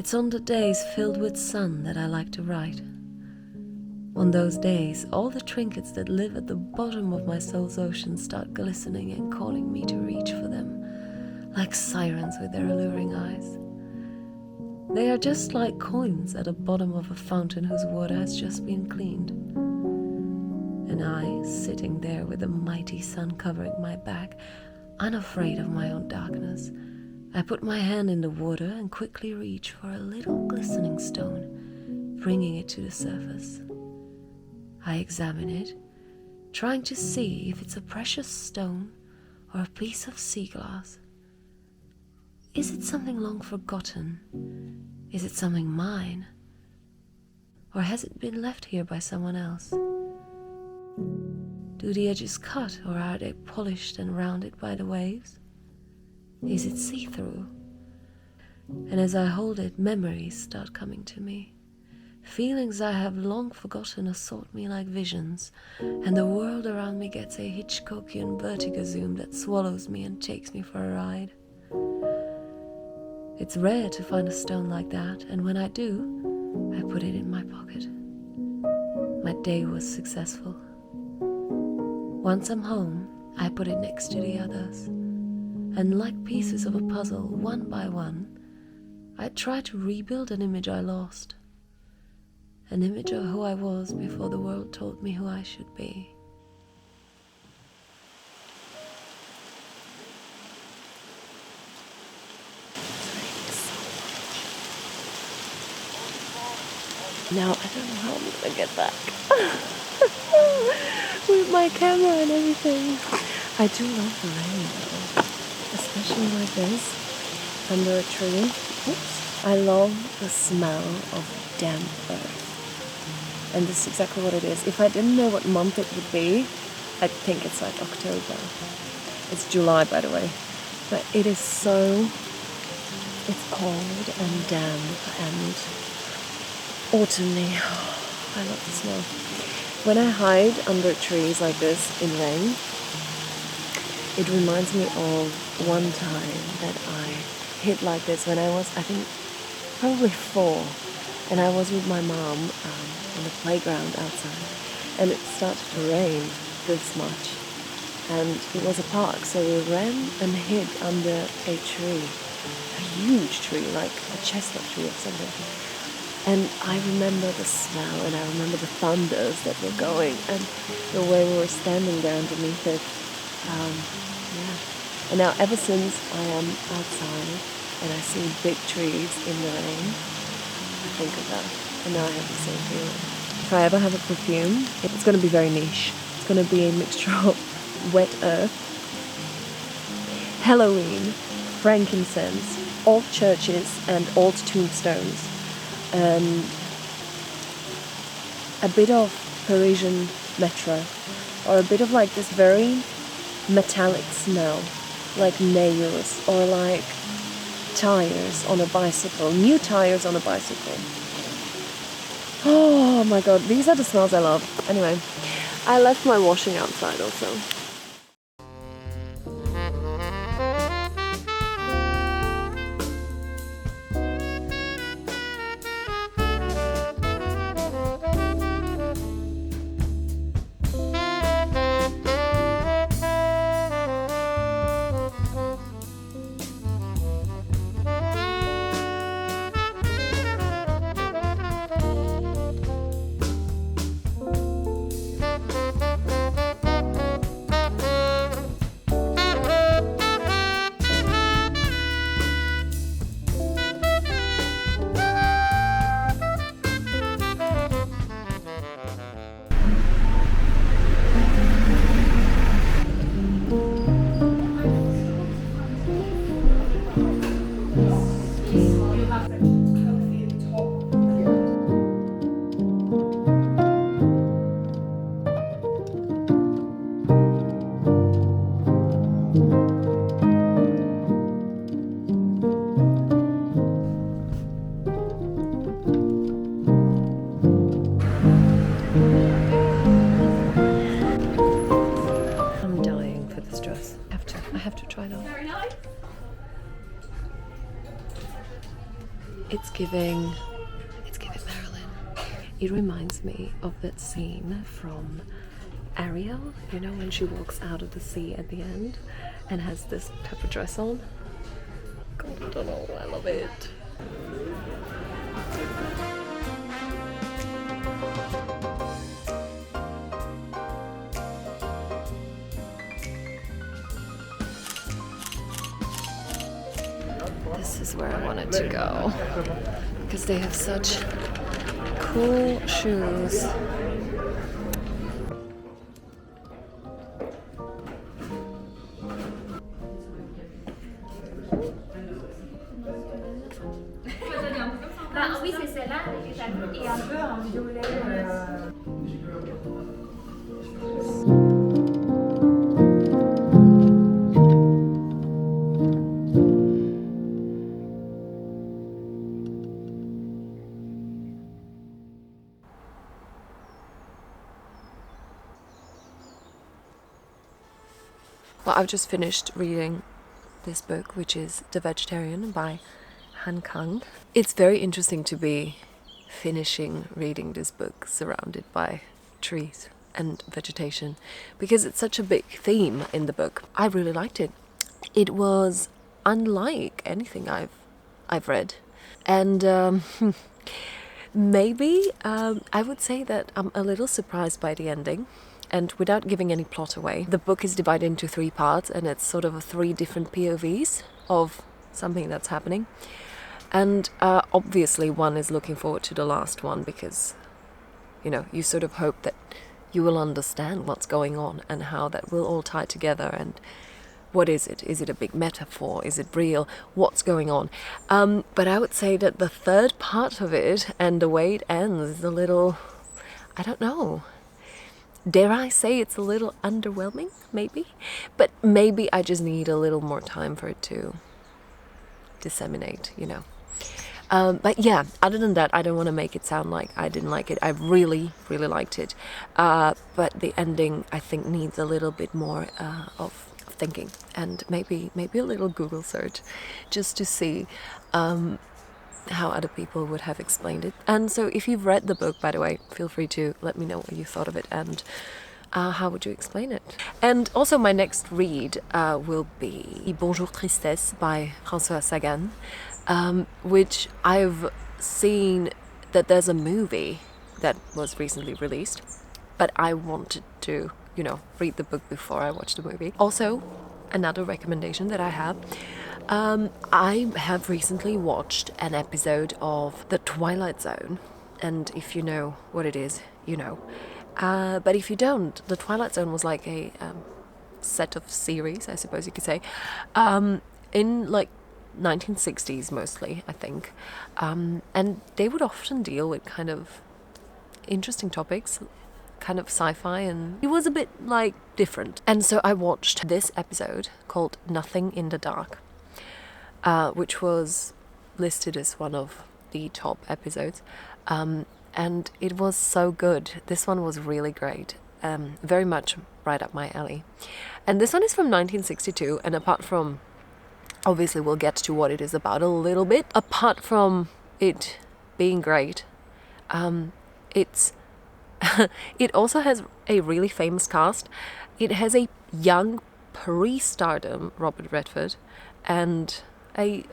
It's on the days filled with sun that I like to write. On those days, all the trinkets that live at the bottom of my soul's ocean start glistening and calling me to reach for them, like sirens with their alluring eyes. They are just like coins at the bottom of a fountain whose water has just been cleaned. And I, sitting there with the mighty sun covering my back, unafraid of my own darkness, I put my hand in the water and quickly reach for a little glistening stone, bringing it to the surface. I examine it, trying to see if it's a precious stone or a piece of sea glass. Is it something long forgotten? Is it something mine? Or has it been left here by someone else? Do the edges cut, or are they polished and rounded by the waves? Is it see-through? And as I hold it, memories start coming to me. Feelings I have long forgotten assault me like visions, and the world around me gets a Hitchcockian vertigo zoom that swallows me and takes me for a ride. It's rare to find a stone like that, and when I do, I put it in my pocket. My day was successful. Once I'm home, I put it next to the others. And like pieces of a puzzle, one by one, I try to rebuild an image I lost. An image of who I was before the world told me who I should be. Now I don't know how I'm gonna get back with my camera and everything. I do love the rain though. Especially like this, under a tree. Oops. I love the smell of damp earth. And this is exactly what it is. If I didn't know what month it would be, I'd think it's like October. It's July, by the way. But it is so, it's cold and damp and autumny. I love the smell. When I hide under trees like this in rain, it reminds me of one time that I hid like this when I was, I think, probably 4. And I was with my mom on the playground outside. And it started to rain this much. And it was a park, so we ran and hid under a tree. A huge tree, like a chestnut tree or something. And I remember the smell, and I remember the thunders that were going, and the way we were standing there underneath it. Yeah. And now ever since I am outside and I see big trees in the rain, I think of that. And now I have the same feeling. If I ever have a perfume, it's going to be very niche. It's going to be a mixture of wet earth, Halloween, frankincense, old churches and old tombstones, and a bit of Parisian metro, or a bit of like this very metallic smell, like nails or like tires on a bicycle, new tires on a bicycle. Oh my god, these are the smells I love. Anyway, I left my washing outside also. It's giving Marilyn. It reminds me of that scene from Ariel, you know, when she walks out of the sea at the end and has this pepper dress on. God, I don't know, I love it. This is where I wanted to go because they have such cool shoes. Well, I've just finished reading this book, which is The Vegetarian by Han Kang. It's very interesting to be finishing reading this book surrounded by trees and vegetation because it's such a big theme in the book. I really liked it. It was unlike anything I've read, and maybe I would say that I'm a little surprised by the ending. And without giving any plot away, the book is divided into 3 parts, and it's sort of 3 different POVs of something that's happening. And obviously one is looking forward to the last one because, you know, you sort of hope that you will understand what's going on and how that will all tie together. And what is it? Is it a big metaphor? Is it real? What's going on? But I would say that the 3rd part of it and the way it ends is a little, I don't know. Dare I say it's a little underwhelming, maybe? But maybe I just need a little more time for it to disseminate, you know. But yeah, other than that, I don't want to make it sound like I didn't like it. I really, really liked it. But the ending, I think, needs a little bit more of thinking and maybe a little Google search just to see how other people would have explained it. And so if you've read the book, by the way, feel free to let me know what you thought of it and how would you explain it. And also my next read will be Bonjour Tristesse by François Sagan, which I've seen that there's a movie that was recently released, but I wanted to, you know, read the book before I watch the movie. Also, another recommendation that I have, I have recently watched an episode of The Twilight Zone, and if you know what it is, you know. But if you don't, The Twilight Zone was like a set of series, I suppose you could say, in like 1960s mostly, I think. And they would often deal with kind of interesting topics, kind of sci-fi, and it was a bit like different. And so I watched this episode called Nothing in the Dark, which was listed as one of the top episodes, and it was so good. This one was really great, very much right up my alley. And this one is from 1962, and apart from, obviously we'll get to what it is about a little bit, apart from it being great, it's it also has a really famous cast. It has a young pre-stardom Robert Redford and a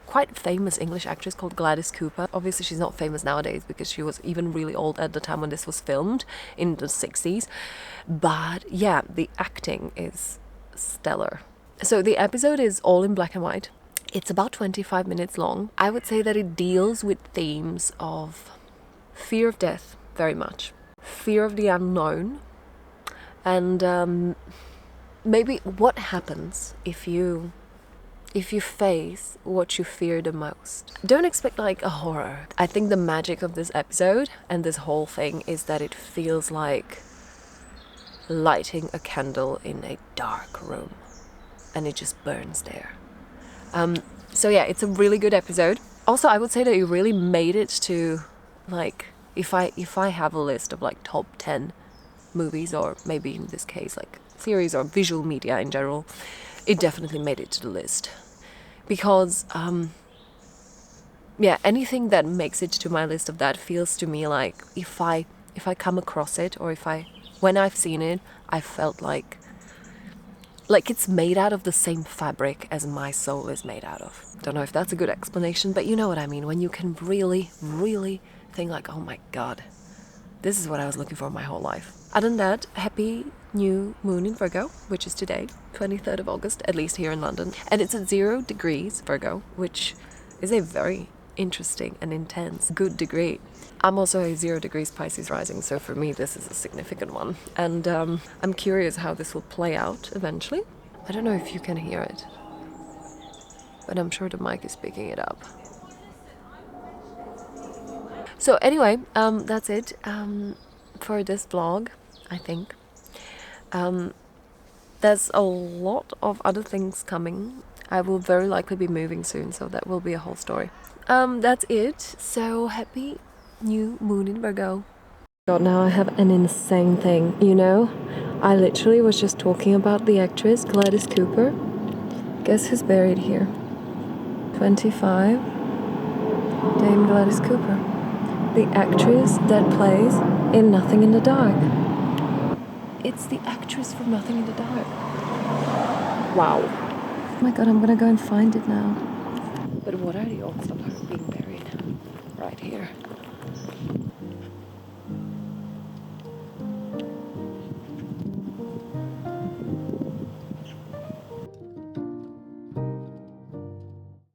quite famous English actress called Gladys Cooper. Obviously she's not famous nowadays because she was even really old at the time when this was filmed in the 60s. But yeah, the acting is stellar. So the episode is all in black and white. It's about 25 minutes long. I would say that it deals with themes of fear of death, very much. Fear of the unknown. And maybe what happens if you face what you fear the most. Don't expect like a horror. I think the magic of this episode and this whole thing is that it feels like lighting a candle in a dark room and it just burns there. So yeah, it's a really good episode. Also, I would say that it really made it to, like, if I have a list of like top 10 movies, or maybe in this case like series or visual media in general, it definitely made it to the list. Because yeah, anything that makes it to my list of that feels to me like if I come across it, or when I've seen it, I felt like it's made out of the same fabric as my soul is made out of. Don't know if that's a good explanation, but you know what I mean, when you can really, really think like, oh my god, this is what I was looking for my whole life. Other than that, happy new moon in Virgo, which is today, 23rd of August, at least here in London. And it's at 0 degrees Virgo, which is a very interesting and intense, good degree. I'm also a 0 degrees Pisces rising, so for me this is a significant one. And I'm curious how this will play out eventually. I don't know if you can hear it, but I'm sure the mic is picking it up. So anyway, that's it for this vlog, I think. There's a lot of other things coming. I will very likely be moving soon, so that will be a whole story. That's it. So happy new moon in Virgo. God, now I have an insane thing, you know? I literally was just talking about the actress Gladys Cooper. Guess who's buried here? 25. Dame Gladys Cooper. The actress that plays in Nothing in the Dark. It's the actress from Nothing in the Dark. Wow. Oh my god, I'm gonna go and find it now. But what are the odds of her being buried right here?